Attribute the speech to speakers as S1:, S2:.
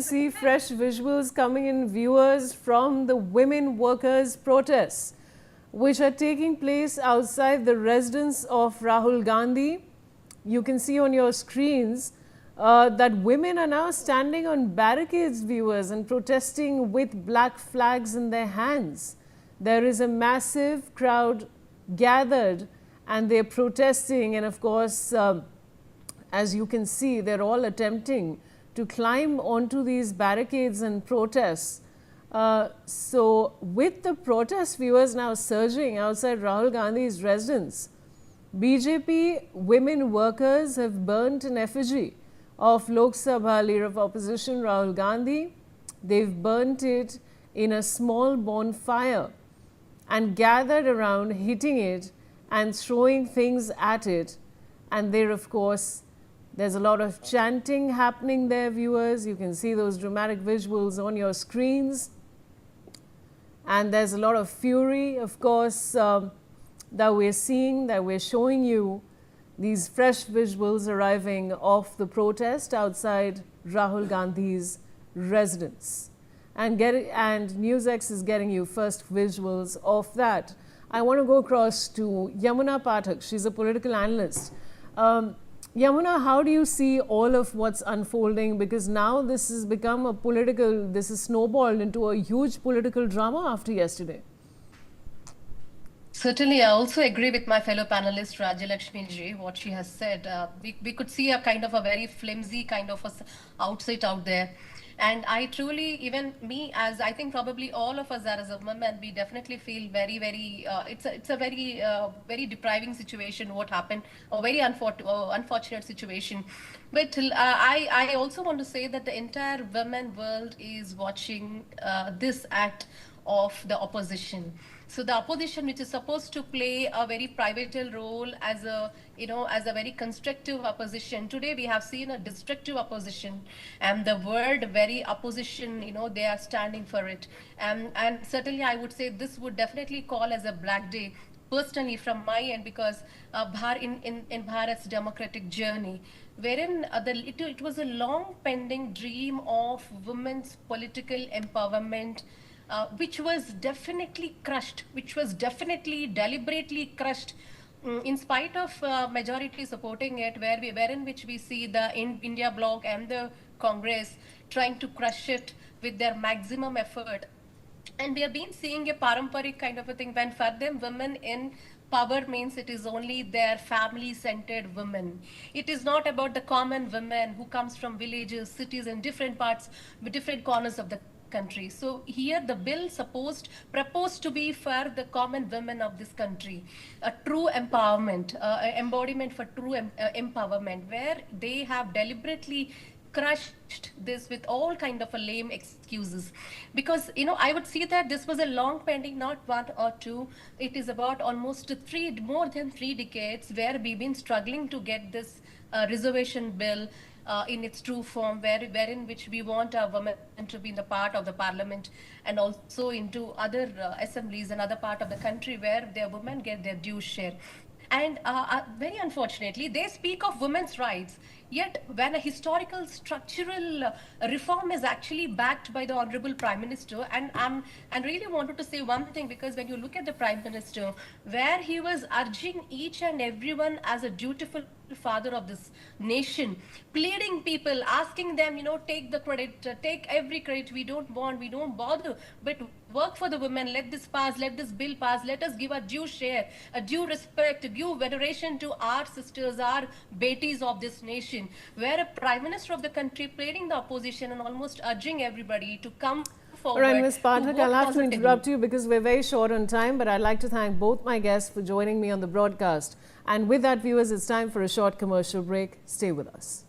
S1: see fresh visuals coming in, viewers, from the women workers' protests, which are taking place outside the residence of Rahul Gandhi. You can see on your screens that women are now standing on barricades, viewers, and protesting with black flags in their hands. There is a massive crowd gathered and they're protesting, and of course, as you can see, they're all attempting to climb onto these barricades and protest. So with the protest, viewers, now surging outside Rahul Gandhi's residence, BJP women workers have burnt an effigy of Lok Sabha leader of opposition Rahul Gandhi. They've burnt it in a small bonfire and gathered around, hitting it and throwing things at it. And there, of course, there's a lot of chanting happening there, viewers. You can see those dramatic visuals on your screens. And there's a lot of fury, of course, that we're seeing, that we're showing you. These fresh visuals arriving off the protest outside Rahul Gandhi's residence. And NewsX is getting you first visuals of that. I want to go across to Yamuna Pathak. She's a political analyst. Yamuna, how do you see all of what's unfolding? Because now this has become a political, this is snowballed into a huge political drama after yesterday.
S2: Certainly, I also agree with my fellow panelist Rajalakshmi ji, what she has said. We could see a kind of a very flimsy kind of a outset out there. And I truly, even me, as I think probably all of us as a women, we definitely feel very, very, it's a very, very depriving situation what happened, a very unfortunate situation. But I also want to say that the entire women world is watching this act of the opposition. So the opposition, which is supposed to play a very pivotal role as a, as a very constructive opposition, today we have seen a destructive opposition, and the word very opposition, they are standing for it. And certainly I would say this would definitely call as a black day, personally from my end, because in Bharat's democratic journey, wherein it was a long pending dream of women's political empowerment, which was definitely crushed, which was definitely deliberately crushed, in spite of majority supporting it, wherein which we see the India bloc and the Congress trying to crush it with their maximum effort. And we have been seeing a paramparic kind of a thing, when for them women in power means it is only their family-centered women. It is not about the common women who comes from villages, cities, and different parts, different corners of the country. So here the bill proposed to be for the common women of this country, a true empowerment, embodiment for true empowerment, where they have deliberately crushed this with all kind of a lame excuses. Because I would see that this was a long pending, not one or two, it is about almost more than 3 decades where we've been struggling to get this reservation bill in its true form, wherein which we want our women to be in the part of the parliament and also into other assemblies and other part of the country where their women get their due share. And very unfortunately, they speak of women's rights, yet when a historical structural reform is actually backed by the Honorable Prime Minister, and really wanted to say one thing, because when you look at the Prime Minister, where he was urging each and everyone as a dutiful father of this nation, pleading people, asking them, take the credit, take every credit, we don't bother, but work for the women, let this pass, let this bill pass, let us give a due share, a due respect, a due veneration to our sisters, our betis of this nation, where a Prime Minister of the country pleading the opposition and almost urging everybody to come forward.
S1: All right, Ms. Pathak, I'll have to interrupt you because we're very short on time, but I'd like to thank both my guests for joining me on the broadcast. And with that, viewers, it's time for a short commercial break. Stay with us.